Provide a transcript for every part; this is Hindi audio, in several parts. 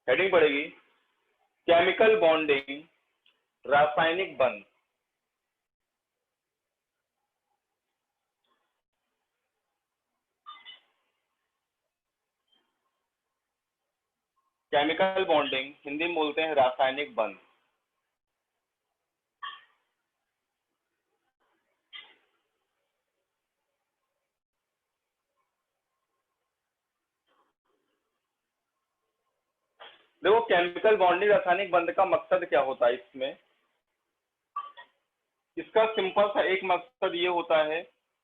हेडिंग पड़ेगी केमिकल बॉन्डिंग, रासायनिक बंध। केमिकल बॉन्डिंग हिंदी में बोलते हैं रासायनिक बंध। देखो केमिकल बॉन्डिंग रासायनिक बंध का मकसद क्या होता है इसमें, इसका सिंपल सा एक मकसद ये होता है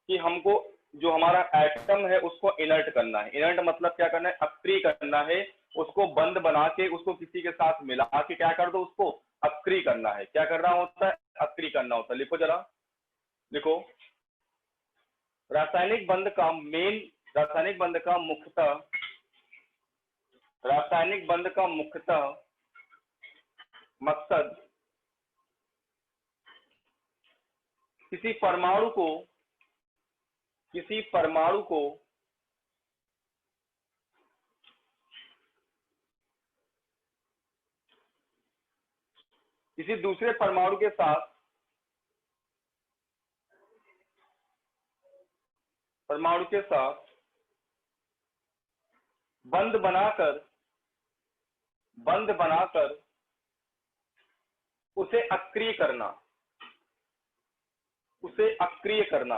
कि हमको जो हमारा एटम है उसको इनर्ट करना है। इनर्ट मतलब क्या करना है, अक्रिय करना है। उसको बंद बना के उसको किसी के साथ मिला के क्या कर दो, उसको अक्रिय करना है। क्या करना होता है, अक्रिय करना होता है। लिखो जरा, लिखो रासायनिक बंध का मेन, रासायनिक बंध का मुख्यतः, रासायनिक बंध का मुख्यतः मकसद किसी परमाणु को, किसी परमाणु को किसी दूसरे परमाणु के साथ, परमाणु के साथ बंध बनाकर, बंध बनाकर उसे अक्रिय करना, उसे अक्रिय करना।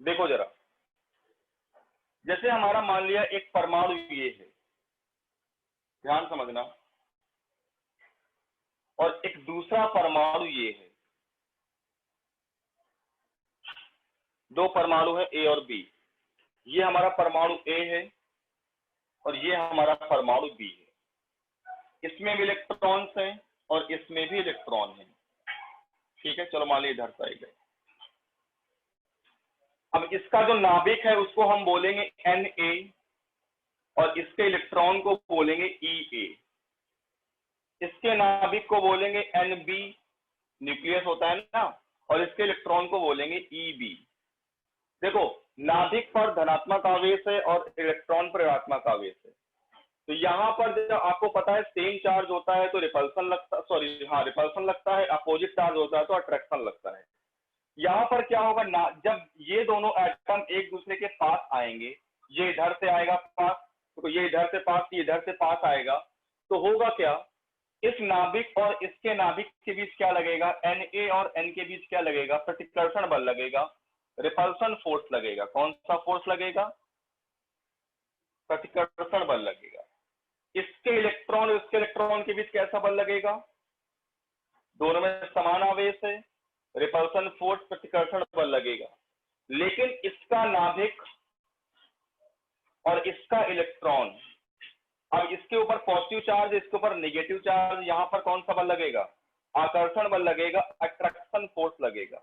देखो जरा, जैसे हमारा मान लिया एक परमाणु ये है, ध्यान समझना, और एक दूसरा परमाणु ये है। दो परमाणु है ए और बी। ये हमारा परमाणु ए है और ये हमारा परमाणु बी है। इसमें भी इलेक्ट्रॉन्स हैं और इसमें भी इलेक्ट्रॉन है। ठीक है, चलो मान लीजिए इधर से गए। अब इसका जो नाभिक है उसको हम बोलेंगे Na और इसके इलेक्ट्रॉन को बोलेंगे Ea। इसके नाभिक को बोलेंगे Nb, न्यूक्लियस होता है ना, और इसके इलेक्ट्रॉन को बोलेंगे Eb। देखो नाभिक पर धनात्मक आवेश है और इलेक्ट्रॉन पर ऋणात्मक आवेश है। तो यहाँ पर जब आपको पता है सेम चार्ज होता है तो रिपल्सन लगता, सॉरी हाँ रिपल्सन लगता है, अपोजिट चार्ज होता है तो अट्रैक्शन लगता है। यहाँ पर क्या होगा ना, जब ये दोनों एटम एक दूसरे के पास आएंगे, ये इधर से आएगा पास, तो ये इधर से पास, ये इधर से पास आएगा, तो होगा क्या, इस नाभिक और इसके नाभिक के बीच क्या लगेगा, Na और N के बीच क्या लगेगा, प्रतिकर्षण बल लगेगा, रिपल्सन फोर्स लगेगा। कौन सा फोर्स लगेगा, प्रतिकर्षण बल लगेगा। इसके इलेक्ट्रॉन और इसके इलेक्ट्रॉन के बीच कैसा बल लगेगा, दोनों में समान आवेश है, रिपल्सन फोर्स प्रतिकर्षण बल लगेगा। लेकिन इसका नाभिक और इसका इलेक्ट्रॉन, अब इसके ऊपर पॉजिटिव चार्ज, इसके ऊपर नेगेटिव चार्ज, यहां पर कौन सा बल लगेगा, आकर्षण बल लगेगा, अट्रैक्शन फोर्स लगेगा।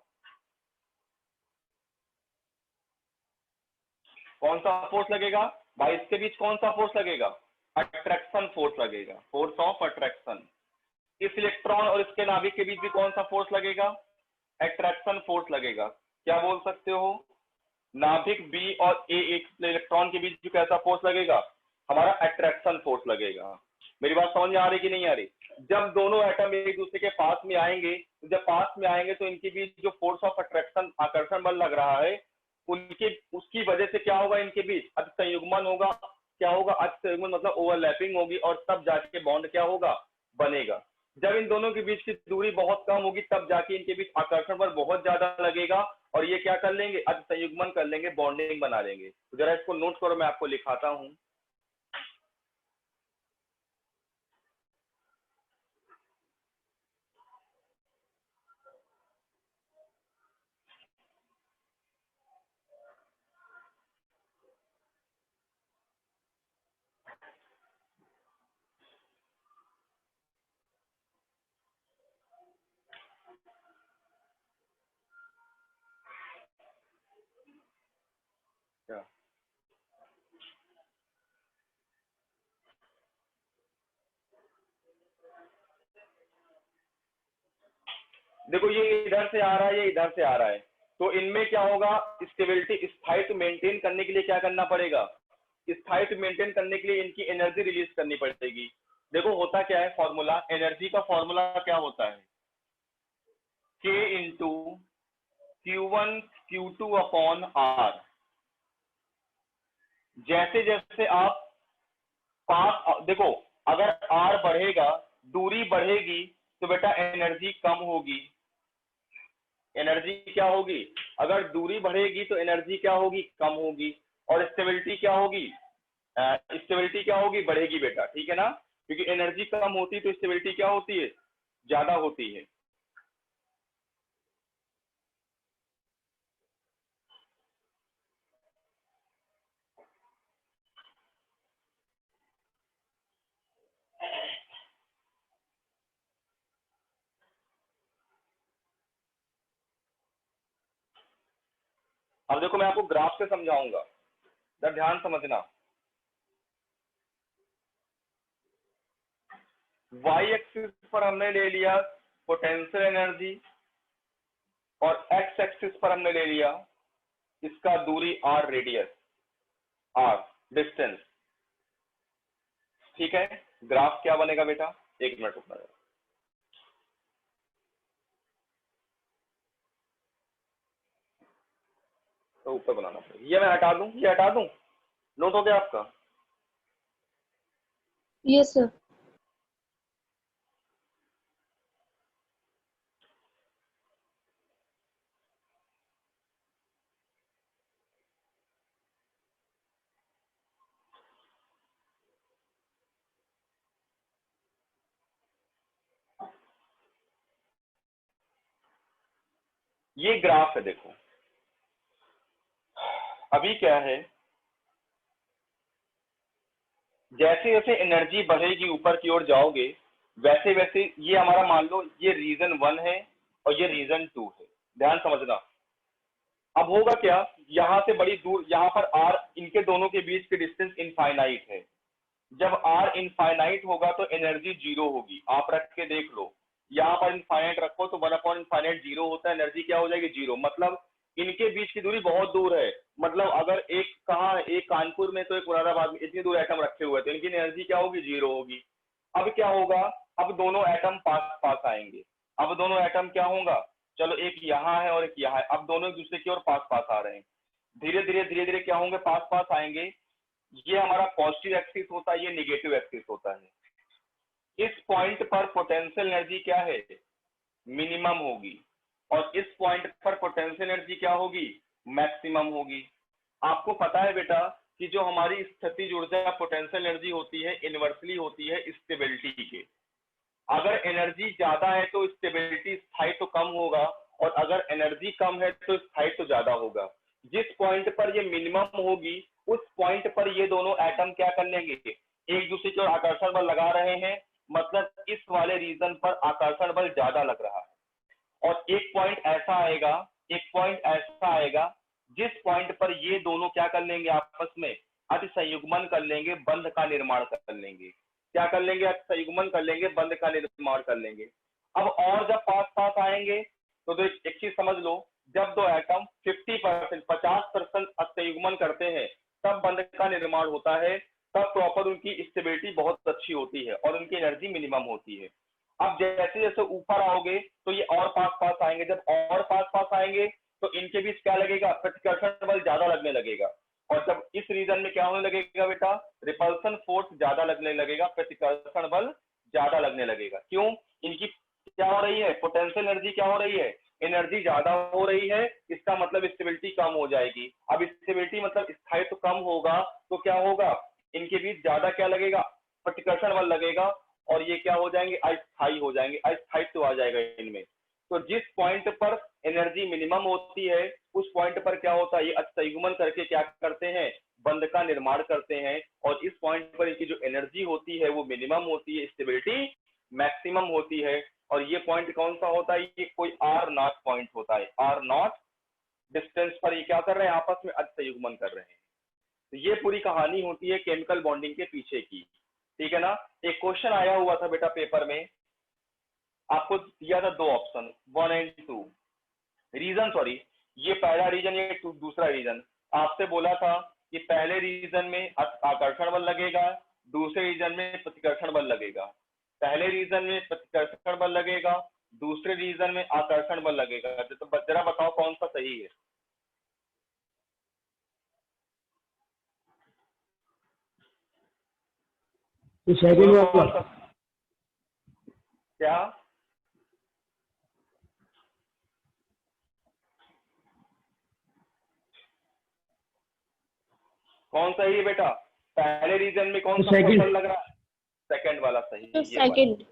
कौन सा फोर्स लगेगा भाई, इसके बीच कौन सा फोर्स लगेगा, अट्रैक्शन फोर्स लगेगा, फोर्स ऑफ अट्रैक्शन। इस इलेक्ट्रॉन और इसके नाभिक के बीच भी कौन सा फोर्स लगेगा, अट्रैक्शन फोर्स लगेगा। क्या बोल सकते हो, नाभिक बी और ए एक इलेक्ट्रॉन के बीच भी कैसा फोर्स लगेगा, हमारा अट्रैक्शन फोर्स लगेगा। मेरी बात समझ में आ रही कि नहीं आ रही। जब दोनों एटम एक दूसरे के पास में आएंगे, जब पास में आएंगे तो इनके बीच जो फोर्स ऑफ अट्रैक्शन, आकर्षण बल लग रहा है, उनके उसकी वजह से क्या होगा, इनके बीच अतिसंयुग्मन होगा। क्या होगा, अतिसंयुग्मन मतलब ओवरलैपिंग होगी और तब जाके बॉन्ड क्या होगा, बनेगा। जब इन दोनों के बीच की दूरी बहुत कम होगी तब जाके इनके बीच आकर्षण बल बहुत ज्यादा लगेगा और ये क्या कर लेंगे, अतिसंयुग्मन कर लेंगे, बॉन्डिंग बना लेंगे। तो जरा इसको नोट करो, मैं आपको लिखाता हूं। क्या, देखो ये इधर से आ रहा है, ये इधर से आ रहा है, तो इनमें क्या होगा, स्टेबिलिटी, स्थायित्व मेंटेन करने के लिए क्या करना पड़ेगा, स्थायित्व मेंटेन करने के लिए इनकी एनर्जी रिलीज करनी पड़ेगी। देखो होता क्या है फॉर्मूला, एनर्जी का फॉर्मूला क्या होता है, K into Q1 Q2 upon R। जैसे जैसे आप पास देखो, अगर R बढ़ेगा, दूरी बढ़ेगी, तो बेटा एनर्जी कम होगी। एनर्जी क्या होगी, अगर दूरी बढ़ेगी तो एनर्जी क्या होगी, कम होगी। और स्टेबिलिटी क्या होगी, स्टेबिलिटी क्या होगी, बढ़ेगी बेटा, ठीक है ना, क्योंकि एनर्जी कम होती तो स्टेबिलिटी क्या होती है, ज्यादा होती है। अब देखो मैं आपको ग्राफ से समझाऊंगा, जरा ध्यान समझना। वाई एक्सिस पर हमने ले लिया पोटेंशियल एनर्जी, और एक्स एक्सिस पर हमने ले लिया इसका दूरी आर, रेडियस आर, डिस्टेंस, ठीक है। ग्राफ क्या बनेगा बेटा, एक मिनट रुकना, तो ऊपर बनाना पड़ेगा। ये मैं हटा दूं, ये हटा दूं, नोट हो गया आपका। Yes sir. ये ग्राफ है, देखो अभी क्या है, जैसे जैसे एनर्जी बढ़ेगी ऊपर की ओर जाओगे, वैसे वैसे ये हमारा मान लो ये रीजन 1 है और ये रीजन 2 है, ध्यान समझना। अब होगा क्या, यहां से बड़ी दूर, यहां पर आर, इनके दोनों के बीच की डिस्टेंस इनफाइनाइट है। जब आर इनफाइनाइट होगा तो एनर्जी जीरो होगी, आप रख के देख लो, यहाँ पर इनफाइनाइट रखो तो 1 अपॉन इनफाइनाइट जीरो होता है, एनर्जी क्या हो जाएगी, जीरो। मतलब इनके बीच की दूरी बहुत दूर है, मतलब अगर एक कहाँ, एक कानपुर में तो एक मुरादाबाद में, इतनी दूर एटम रखे हुए तो इनकी एनर्जी क्या होगी, जीरो होगी। अब क्या होगा, अब दोनों एटम पास पास आएंगे, अब दोनों एटम क्या होगा, चलो एक यहाँ है और एक यहाँ है, अब दोनों एक दूसरे की ओर पास पास आ रहे हैं, धीरे धीरे क्या होंगे, पास पास आएंगे। ये हमारा पॉजिटिव एक्सिस होता है, ये निगेटिव एक्सिस होता है। इस पॉइंट पर पोटेंशियल एनर्जी क्या है, मिनिमम होगी, और इस पॉइंट पर पोटेंशियल एनर्जी क्या होगी, मैक्सिमम होगी। आपको पता है बेटा कि जो हमारी स्थितिज ऊर्जा पोटेंशियल एनर्जी होती है, इनवर्सली होती है स्टेबिलिटी के। अगर एनर्जी ज्यादा है तो स्टेबिलिटी, स्थायित्व तो कम होगा, और अगर एनर्जी कम है तो स्थायित्व तो ज्यादा होगा। जिस पॉइंट पर ये मिनिमम होगी, उस पॉइंट पर ये दोनों एटम क्या कर लेंगे, एक दूसरे की ओर आकर्षण बल लगा रहे हैं, मतलब इस वाले रीजन पर आकर्षण बल ज्यादा लग रहा है। और एक पॉइंट ऐसा आएगा, एक पॉइंट ऐसा आएगा जिस पॉइंट पर ये दोनों क्या कर लेंगे, आपस में अतिसंयुग्मन कर लेंगे, बंध का निर्माण कर लेंगे। क्या कर लेंगे, अतिसंयुग्मन कर लेंगे, बंध का निर्माण कर लेंगे। अब और जब पास पास आएंगे तो एक चीज समझ लो, जब दो एटम 50%, 50% अतिसंयुग्मन करते हैं, तब बंध का निर्माण होता है, तब प्रॉपर उनकी स्टेबिलिटी बहुत अच्छी होती है और उनकी एनर्जी मिनिमम होती है। अब जैसे जैसे ऊपर आओगे तो ये और पास पास आएंगे, जब और पास पास आएंगे तो इनके बीच क्या लगेगा, प्रतिकर्षण बल ज्यादा लगने लगेगा। और जब इस रीजन में क्या होने लगेगा बेटा, रिपल्सन फोर्स ज्यादा लगने लगेगा, प्रतिकर्षण बल ज्यादा लगने लगेगा। क्यों, इनकी क्या हो रही है, पोटेंशियल एनर्जी क्या हो रही है, एनर्जी ज्यादा हो रही है, इसका मतलब स्टेबिलिटी कम हो जाएगी। अब स्टेबिलिटी मतलब स्थायित्व तो कम होगा, तो क्या होगा, इनके बीच ज्यादा क्या लगेगा, प्रतिकर्षण बल लगेगा, और ये क्या हो जाएंगे, अस्थायी हो जाएंगे, अस्थायित्व आ जाएगा इनमें। तो जिस पॉइंट पर एनर्जी मिनिमम होती है, उस पॉइंट पर क्या होता है, ये अतिसंयुग्मन करके क्या करते हैं, बंध का निर्माण करते हैं, और इस पॉइंट पर इनकी जो एनर्जी होती है वो मिनिमम होती है, स्टेबिलिटी मैक्सिमम होती है। और ये पॉइंट कौन सा होता है, ये कोई आर नॉट पॉइंट होता है, आर नॉट डिस्टेंस पर ये क्या कर रहे हैं, आपस में अतिसंयुग्मन कर रहे हैं। तो ये पूरी कहानी होती है केमिकल बॉन्डिंग के पीछे की, ठीक है ना। एक क्वेश्चन आया हुआ था बेटा पेपर में, आपको दिया था दो ऑप्शन, 1 एंड 2 रीजन, सॉरी ये पहला रीजन, ये दूसरा रीजन। आपसे बोला था कि पहले रीजन में आकर्षण बल लगेगा, दूसरे रीजन में प्रतिकर्षण बल लगेगा। पहले रीजन में प्रतिकर्षण बल लगेगा, दूसरे रीजन में आकर्षण बल लगेगा। तो जरा बताओ कौन सा सही है? सेकंड वाला। क्या? कौन सही है बेटा? पहले रीजन में कौन सा फोर्स लग रहा है? सेकंड वाला सही है। सेकंड।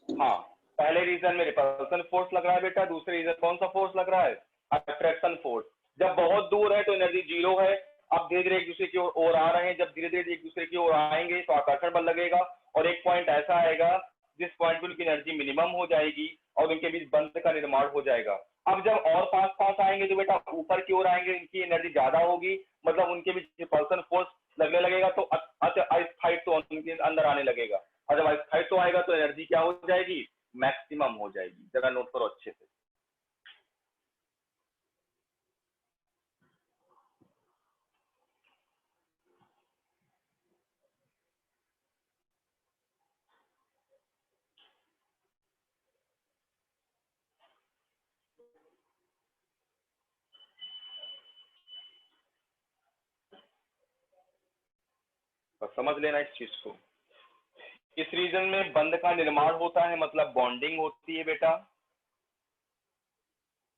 हाँ, पहले रीजन में रिपल्सन फोर्स लग रहा है बेटा, दूसरे रीजन कौन सा फोर्स लग रहा है? Attraction force. जब बहुत दूर है तो एनर्जी जीरो है, अब धीरे धीरे एक दूसरे की ओर आ रहे हैं, जब धीरे धीरे एक दूसरे की ओर आएंगे तो आकर्षण बल लगेगा, और एक पॉइंट ऐसा आएगा जिस पॉइंट पर उनकी एनर्जी मिनिमम हो जाएगी और उनके बीच बंध का निर्माण हो जाएगा। अब जब और पास पास आएंगे तो बेटा ऊपर की ओर आएंगे, इनकी एनर्जी ज्यादा होगी, मतलब उनके बीच रिपल्सन फोर्स लगने लगेगा, तो अस्थायित्व उनके अंदर आने लगेगा, और जब अस्थायित्व आएगा तो एनर्जी क्या हो जाएगी? मैक्सिमम हो जाएगी। जरा नोट करो अच्छे से। बस समझ लेना इस चीज को। इस रीजन में बंध का निर्माण होता है, मतलब बॉन्डिंग होती है बेटा,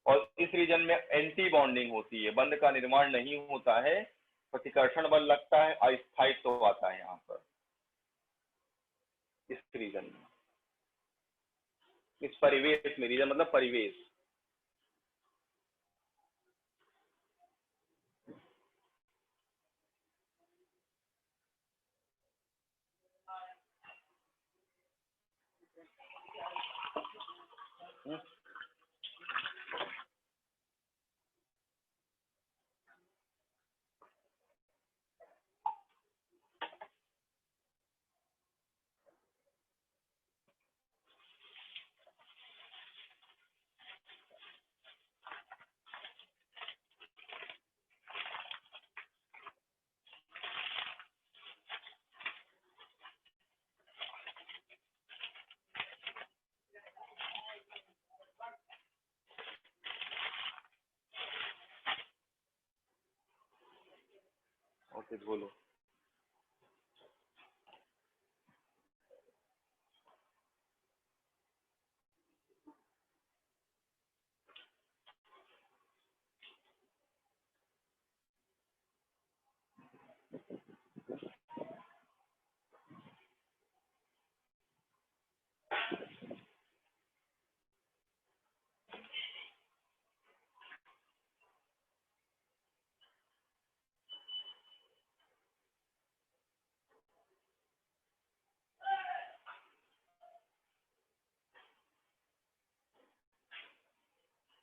और इस रीजन में एंटी बॉन्डिंग होती है, बंध का निर्माण नहीं होता है, प्रतिकर्षण बल लगता है, अस्थायित्व आता है यहाँ पर इस रीजन में, इस परिवेश में। रीजन मतलब परिवेश। ओके, बोलो।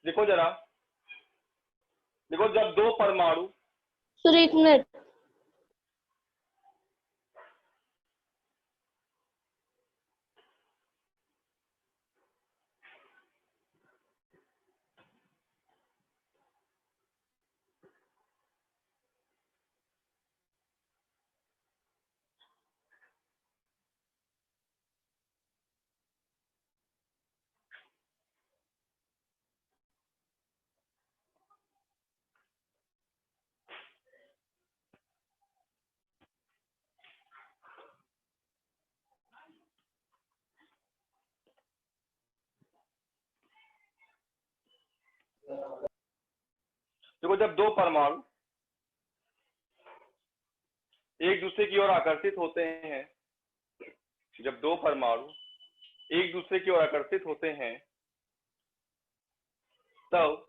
देखो जरा, देखो जब दो परमाणु, सर एक मिनट। देखो जब दो परमाणु एक दूसरे की ओर आकर्षित होते हैं, जब दो परमाणु एक दूसरे की ओर आकर्षित होते हैं, तब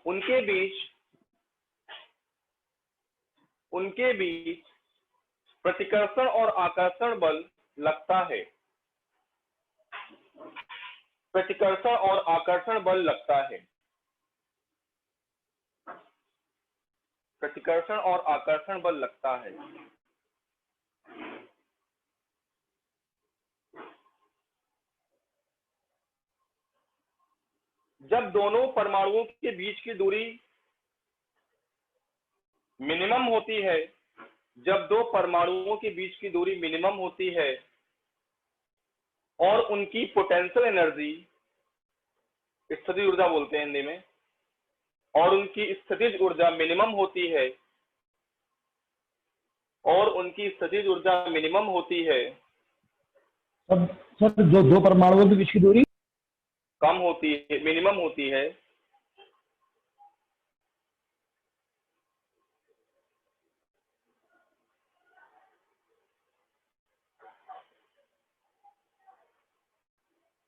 उनके बीच प्रतिकर्षण और आकर्षण बल लगता है, प्रतिकर्षण और आकर्षण बल लगता है, प्रतिकर्षण और आकर्षण बल लगता है। जब दोनों परमाणुओं के बीच की दूरी मिनिमम होती है, जब दो परमाणुओं के बीच की दूरी मिनिमम होती है और उनकी पोटेंशियल एनर्जी, स्थितिज ऊर्जा बोलते हैं हिंदी में, और उनकी स्थितिज ऊर्जा मिनिमम होती है, और उनकी स्थितिज ऊर्जा मिनिमम होती है, सब सर जो दो परमाणुओं के बीच की दूरी कम होती है, मिनिमम होती है,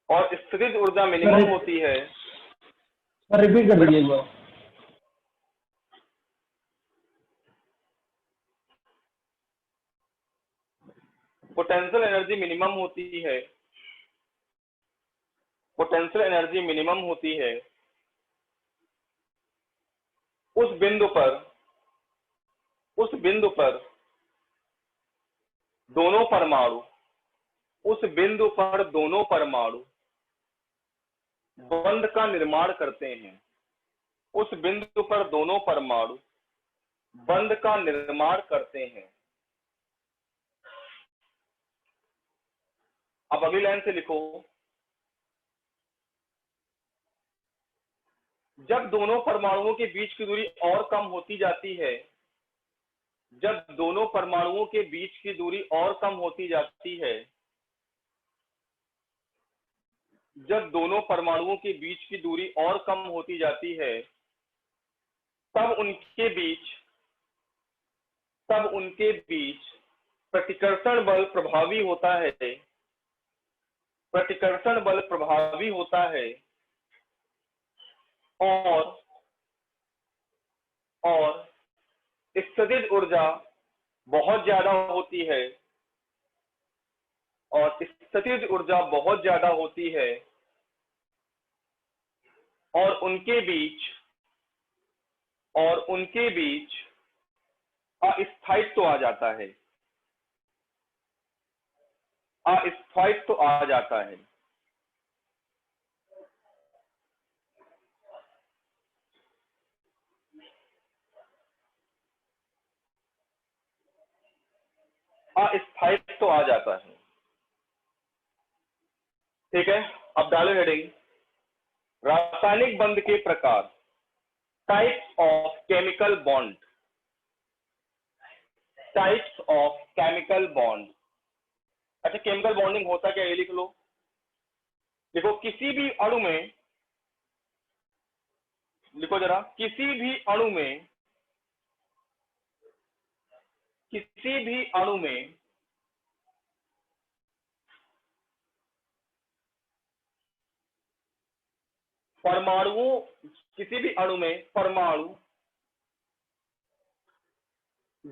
और स्थितिज ऊर्जा मिनिमम होती है। सर रिपीट कर दीजिए एक बार। पोटेंशियल एनर्जी मिनिमम होती है, पोटेंशियल एनर्जी मिनिमम होती है उस बिंदु पर, उस बिंदु पर दोनों परमाणु, उस बिंदु पर दोनों परमाणु बंध का निर्माण करते हैं, उस बिंदु पर दोनों परमाणु बंध का निर्माण करते हैं। अब अगली लाइन से लिखो, जब दोनों परमाणुओं के बीच की दूरी और कम होती जाती है, जब दोनों परमाणुओं के बीच की दूरी और कम होती जाती है, जब दोनों परमाणुओं के बीच की दूरी और कम होती जाती है, तब उनके बीच प्रतिकर्षण बल प्रभावी होता है, प्रतिकर्षण बल प्रभावी होता है, और स्थितिज ऊर्जा बहुत ज्यादा होती है, और स्थितिज ऊर्जा बहुत ज्यादा होती है, और उनके बीच अस्थायित्व आ जाता है, अस्थायित्व आ जाता है। अस्थायित्व आ जाता है। ठीक है, अब डालो हेडिंग, रासायनिक बंध के प्रकार, types of chemical bond, types of chemical bond. अच्छा, केमिकल बॉन्डिंग होता क्या, ये लिख लो। देखो, किसी भी अणु में, लिखो जरा, किसी भी अणु में परमाणुओं, किसी भी अणु में परमाणु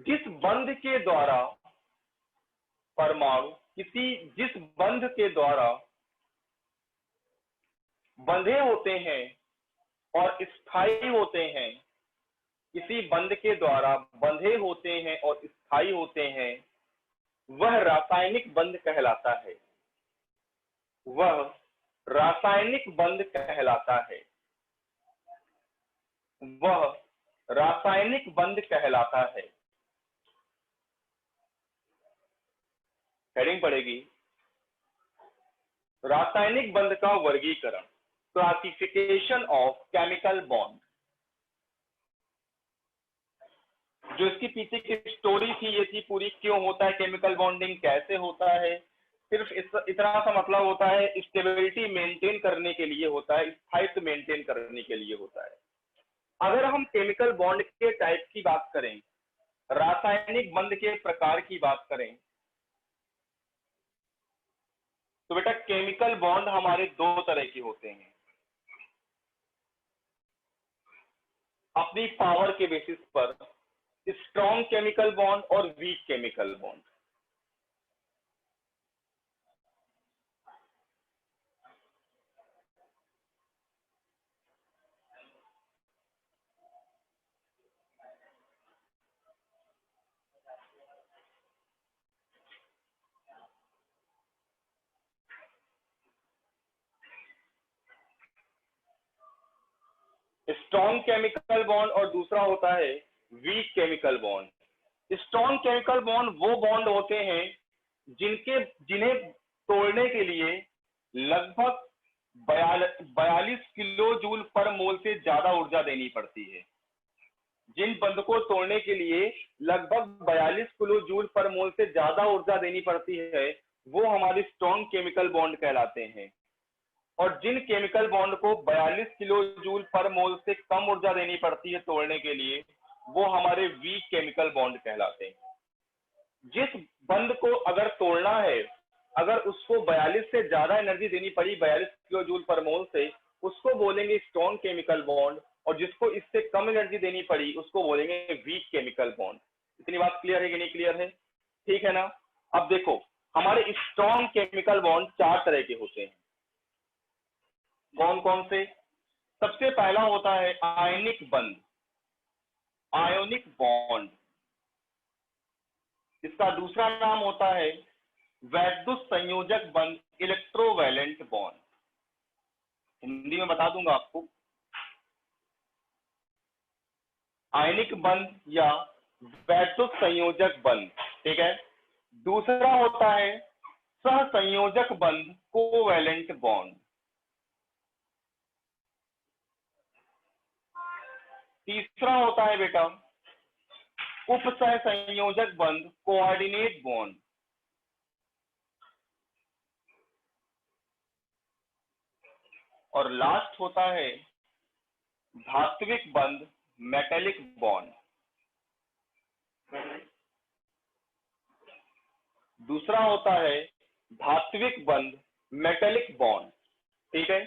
जिस बंध के द्वारा, परमाणु जिस बंध के द्वारा बंधे होते हैं और स्थायी होते हैं, किसी बंध के द्वारा बंधे होते हैं और स्थायी होते हैं, वह रासायनिक बंध कहलाता है, वह रासायनिक बंध कहलाता है, वह रासायनिक बंध कहलाता है। हेडिंग पड़ेगी, रासायनिक बंध का वर्गीकरण, क्लासिफिकेशन ऑफ केमिकल बॉन्ड। जो इसकी पीछे की स्टोरी थी, ये थी पूरी, क्यों होता है केमिकल बॉन्डिंग, कैसे होता है, सिर्फ इतना सा मतलब होता है, स्टेबिलिटी मेंटेन करने के लिए होता है, स्थायित्व मेंटेन करने के लिए होता है। अगर हम केमिकल बॉन्ड के टाइप की बात करें, रासायनिक बंध के प्रकार की बात करें, तो बेटा केमिकल बॉन्ड हमारे दो तरह के होते हैं, अपनी पावर के बेसिस पर, स्ट्रॉन्ग केमिकल बॉन्ड और weak chemical bond. Strong chemical bond और दूसरा होता है weak chemical bond. Strong chemical bond वो बॉन्ड होते हैं जिन्हें तोड़ने के लिए लगभग 42 किलो जूल पर मोल से ज्यादा ऊर्जा देनी पड़ती है। जिन बंध को तोड़ने के लिए लगभग 42 किलो जूल पर मोल से ज्यादा ऊर्जा देनी पड़ती है वो हमारे स्ट्रॉन्ग केमिकल बॉन्ड कहलाते हैं। और जिन केमिकल बॉन्ड को 42 किलो जूल पर मोल से कम ऊर्जा देनी पड़ती है तोड़ने के लिए वो हमारे वीक केमिकल बॉन्ड कहलाते हैं। जिस बंध को अगर तोड़ना है, अगर उसको 42 से ज्यादा एनर्जी देनी पड़ी 42 किलो जूल पर मोल से, उसको बोलेंगे स्ट्रॉन्ग केमिकल बॉन्ड, और जिसको इससे कम एनर्जी देनी पड़ी उसको बोलेंगे वीक केमिकल बॉन्ड। इतनी बात क्लियर है कि नहीं क्लियर है? ठीक है ना। अब देखो हमारे स्ट्रॉन्ग केमिकल बॉन्ड 4 तरह के होते हैं। कौन कौन से? सबसे पहला होता है आयनिक बंध, आयोनिक बॉन्ड। इसका दूसरा नाम होता है वैद्युत संयोजक बंध, इलेक्ट्रोवैलेंट बॉन्ड। हिंदी में बता दूंगा आपको, आयनिक बंध या वैद्युत संयोजक बंध, ठीक है। दूसरा होता है सहसंयोजक बंध, कोवैलेंट बॉन्ड। तीसरा होता है बेटा उपसहसंयोजक बंध, कोऑर्डिनेट बॉन्ड। और लास्ट होता है धात्विक बंध, मेटेलिक बॉन्ड। दूसरा होता है धात्विक बंध, मेटेलिक बॉन्ड, ठीक है।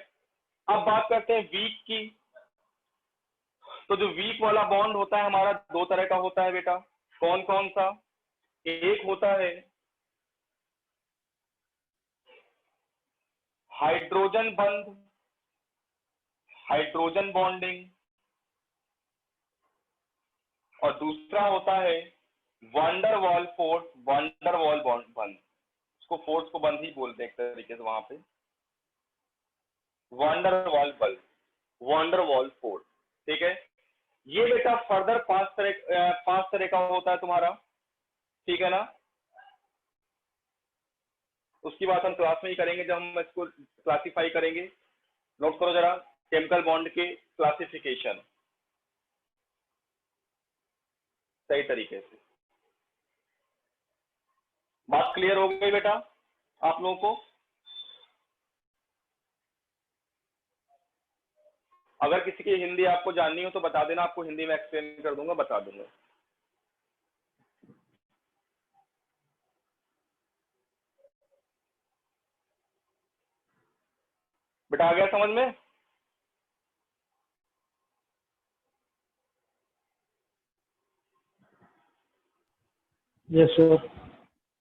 अब बात करते हैं वीक की। तो जो वीक वाला बॉन्ड होता है हमारा 2 तरह का होता है बेटा। कौन कौन सा? एक होता है हाइड्रोजन बंध, हाइड्रोजन बॉन्डिंग, और दूसरा होता है वंडरवॉल फोर्स, वंडरवॉल बंध। उसको फोर्स को बंध ही बोलते हैं एक तरीके से वहां पे, वंडरवॉल बंध, वंडरवॉल फोर्स, ठीक है। ये बेटा फर्दर 5 तरह का होता है तुम्हारा, ठीक है ना। उसकी बात हम क्लास में ही करेंगे जब हम इसको क्लासिफाई करेंगे। नोट करो जरा केमिकल बॉन्ड के क्लासिफिकेशन सही तरीके से। बात क्लियर हो गई बेटा आप लोगों को? अगर किसी की हिंदी आपको जाननी हो तो बता देना, आपको हिंदी में एक्सप्लेन कर दूंगा, बता दूंगा। बेटा आ गया समझ में? Yes sir.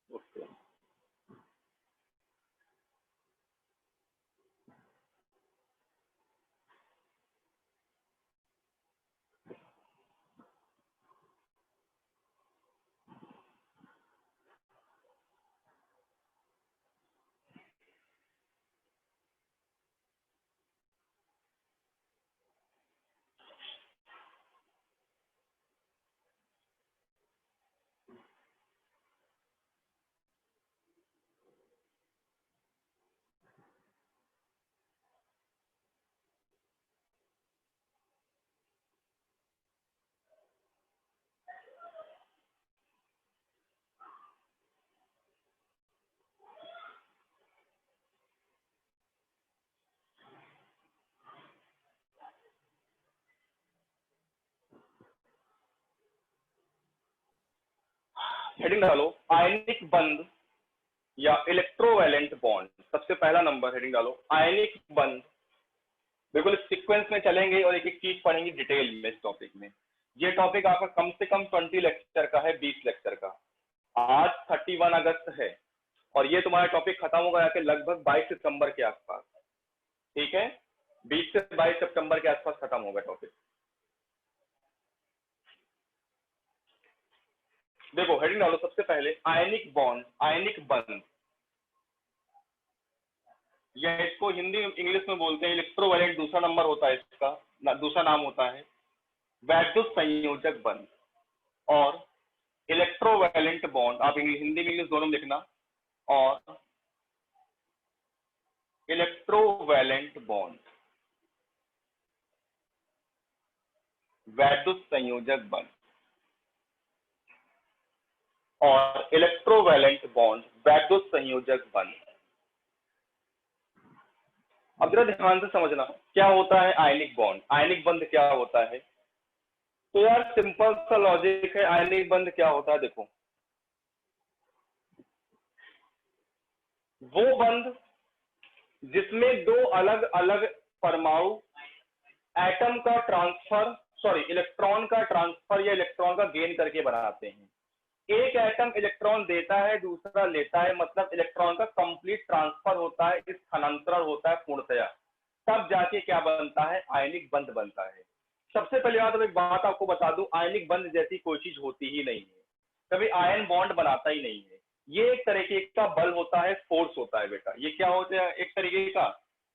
ओके। हेडिंग डालो आयनिक बंध या इलेक्ट्रोवैलेंट बॉन्ड। सबसे पहला नंबर हेडिंग डालो आयनिक बंध। बिल्कुल सीक्वेंस में चलेंगे और एक एक चीज पढ़ेंगे डिटेल में इस टॉपिक में। ये टॉपिक आपका कम से कम 20 लेक्चर का है, 20 लेक्चर का। आज 31 अगस्त है और ये तुम्हारा टॉपिक खत्म होगा जाके लगभग 22 सितंबर के आसपास, ठीक है। 20 से 22 सितंबर के आसपास खत्म होगा टॉपिक। देखो हेडिंग डालो सबसे पहले आयनिक बॉन्ड, आयनिक बंध, या इसको हिंदी इंग्लिश में बोलते हैं इलेक्ट्रोवैलेंट, दूसरा नंबर होता है इसका। दूसरा नाम होता है वैद्युत संयोजक बंध और इलेक्ट्रोवैलेंट बॉन्ड। आप हिंदी में इंग्लिश दोनों में लिखना। और इलेक्ट्रोवैलेंट बॉन्ड, वैद्युत संयोजक बंध और इलेक्ट्रोवैलेंट बॉन्ड, वैद्युत संयोजक बंध। अब जरा ध्यान से समझना क्या होता है आयनिक बॉन्ड, आयनिक बंध क्या होता है। तो यार सिंपल सा लॉजिक है, आयनिक बंध क्या होता है। देखो, वो बंध जिसमें दो अलग अलग परमाणु एटम का ट्रांसफर, इलेक्ट्रॉन का ट्रांसफर या इलेक्ट्रॉन का गेन करके बनाते हैं। एक एटम इलेक्ट्रॉन देता है, दूसरा लेता है, मतलब इलेक्ट्रॉन का कंप्लीट ट्रांसफर होता है, स्थानांतरण होता है पूर्णतया, तब जाके क्या बनता है, आयनिक बंध बनता है। सबसे पहले बात, एक बात आपको बता दूं, आयनिक बंध जैसी कोई चीज होती ही नहीं है, कभी आयन बॉन्ड बनाता ही नहीं है। ये एक तरीके का बल होता है, फोर्स होता है बेटा। ये क्या होता है, एक तरीके का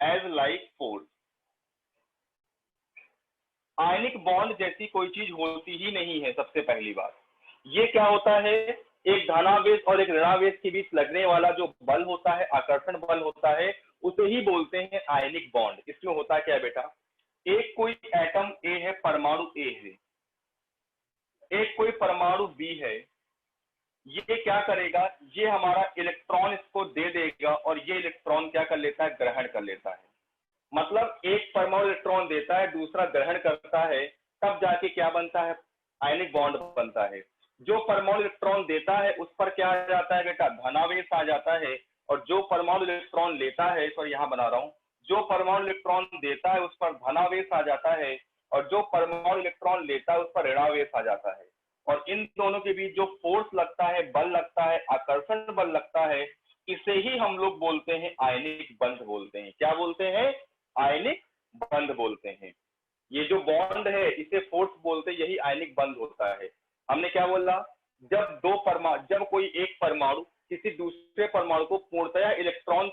as like force. Ionic bond जैसी कोई चीज होती ही नहीं है। सबसे पहली बात, ये क्या होता है, एक धनावेश और एक ऋणावेश के बीच लगने वाला जो बल होता है, आकर्षण बल होता है, उसे ही बोलते हैं आयनिक बॉन्ड। इसमें होता क्या है बेटा, एक कोई एटम ए है, परमाणु ए है, एक कोई परमाणु बी है, ये क्या करेगा, ये हमारा इलेक्ट्रॉन इसको दे देगा और ये इलेक्ट्रॉन क्या कर लेता है, ग्रहण कर लेता है। मतलब एक परमाणु इलेक्ट्रॉन देता है, दूसरा ग्रहण करता है, तब जाके क्या बनता है, आयनिक बॉन्ड बनता है। जो परमाणु इलेक्ट्रॉन देता है उस पर क्या आ जाता है बेटा, धनावेश आ जाता है, और जो परमाणु इलेक्ट्रॉन लेता है, सॉरी यहां बना रहा हूं, जो परमाणु इलेक्ट्रॉन देता है उस पर धनावेश आ जाता है, और जो परमाणु इलेक्ट्रॉन लेता है उस पर ऋणावेश आ जाता है। और इन दोनों के बीच जो फोर्स लगता है, बल लगता है, आकर्षण बल लगता है, इसे ही हम लोग बोलते हैं आयनिक बंध बोलते हैं। क्या बोलते हैं, आयनिक बंध बोलते हैं। ये जो बॉन्ड है इसे फोर्स बोलते हैं, यही आयनिक बंध होता है। हमने क्या बोला, जब कोई एक परमाणु किसी दूसरे परमाणु को पूर्णतया इलेक्ट्रॉन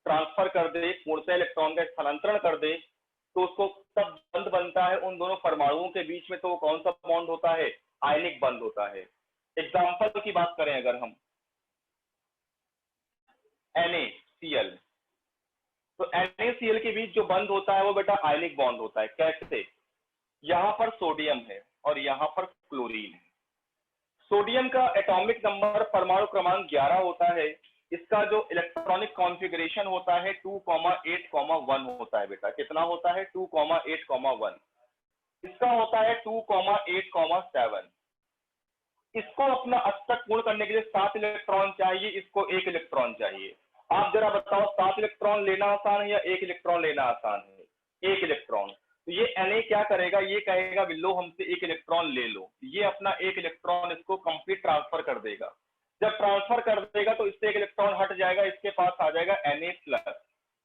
ट्रांसफर कर दे, पूर्णतया इलेक्ट्रॉन का स्थानांतरण कर दे, तो उसको तब बंध बनता है उन दोनों परमाणुओं के बीच में। तो वो कौन सा बॉन्ड होता है, आयनिक बंध होता है। एग्जाम्पल की बात करें अगर हम, NaCl, तो NaCl के बीच जो बंध होता है वो बेटा आयनिक बॉन्ड होता है। कैसे, यहां पर सोडियम है और यहां पर क्लोरीन है। सोडियम का एटॉमिक नंबर परमाणु क्रमांक 11 होता है। इसका जो इलेक्ट्रॉनिक कॉन्फ़िगरेशन होता है 2,8,1 होता है बेटा। कितना होता है, 2,8,1। इसका होता है 2,8,7। इसको अपना अष्टक पूर्ण करने के लिए 7 इलेक्ट्रॉन चाहिए, इसको 1 इलेक्ट्रॉन चाहिए। आप जरा बताओ 7 इलेक्ट्रॉन लेना आसान है या 1 इलेक्ट्रॉन लेना आसान है, 1 इलेक्ट्रॉन। तो ये Na क्या करेगा, ये कहेगा लो हमसे 1 इलेक्ट्रॉन ले लो, ये अपना 1 इलेक्ट्रॉन इसको कंप्लीट ट्रांसफर कर देगा। जब ट्रांसफर कर देगा तो इससे 1 इलेक्ट्रॉन हट जाएगा, इसके पास आ जाएगा Na+।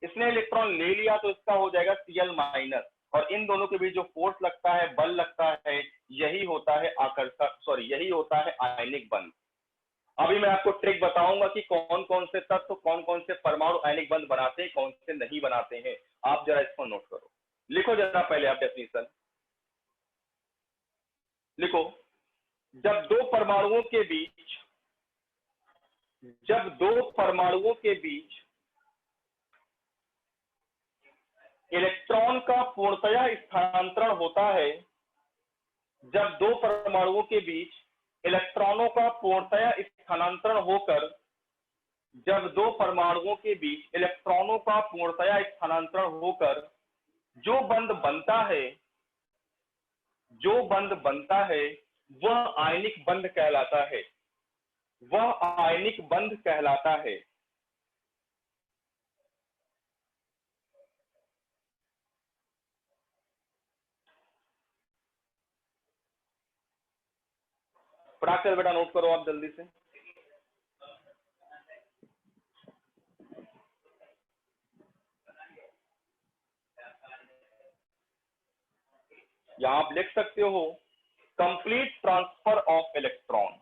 इसने इलेक्ट्रॉन ले लिया तो इसका हो जाएगा Cl-। और इन दोनों के बीच जो फोर्स लगता है, बल लगता है, यही होता है यही होता है आयनिक बंध। अभी मैं आपको ट्रिक बताऊंगा कि कौन कौन से तत्व, कौन कौन से परमाणु आयनिक बंध बनाते हैं, कौन से नहीं बनाते हैं। आप जरा इसको नोट करो, लिखो जरा पहले आप डेफिनेशन लिखो। जब दो परमाणुओं के बीच इलेक्ट्रॉन का पूर्णतया स्थानांतरण होता है, जब दो परमाणुओं के बीच इलेक्ट्रॉनों का पूर्णतया स्थानांतरण होकर जब दो परमाणुओं के बीच इलेक्ट्रॉनों का पूर्णतया स्थानांतरण होकर जो बंध बनता है वह आयनिक बंध कहलाता है, वह आयनिक बंध कहलाता है। फटाक बेटा नोट करो आप जल्दी से। यहां आप लिख सकते हो कंप्लीट ट्रांसफर ऑफ इलेक्ट्रॉन,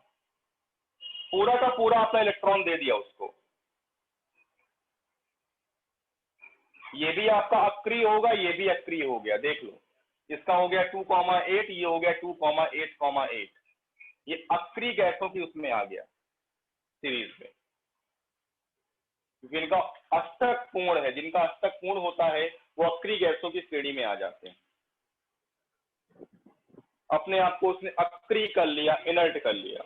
पूरा का पूरा अपना इलेक्ट्रॉन दे दिया उसको। ये भी आपका अक्रिय होगा, ये भी अक्रिय हो गया, देख लो। इसका हो गया 2,8, ये हो गया 2,8,8। ये अक्रिय गैसों की उसमें आ गया सीरीज में, क्योंकि इनका अष्टक पूर्ण है, जिनका अष्टक पूर्ण होता है वो अक्रिय गैसों की श्रेणी में आ जाते हैं। अपने आप को उसने अक्रिय कर लिया, इनर्ट कर लिया।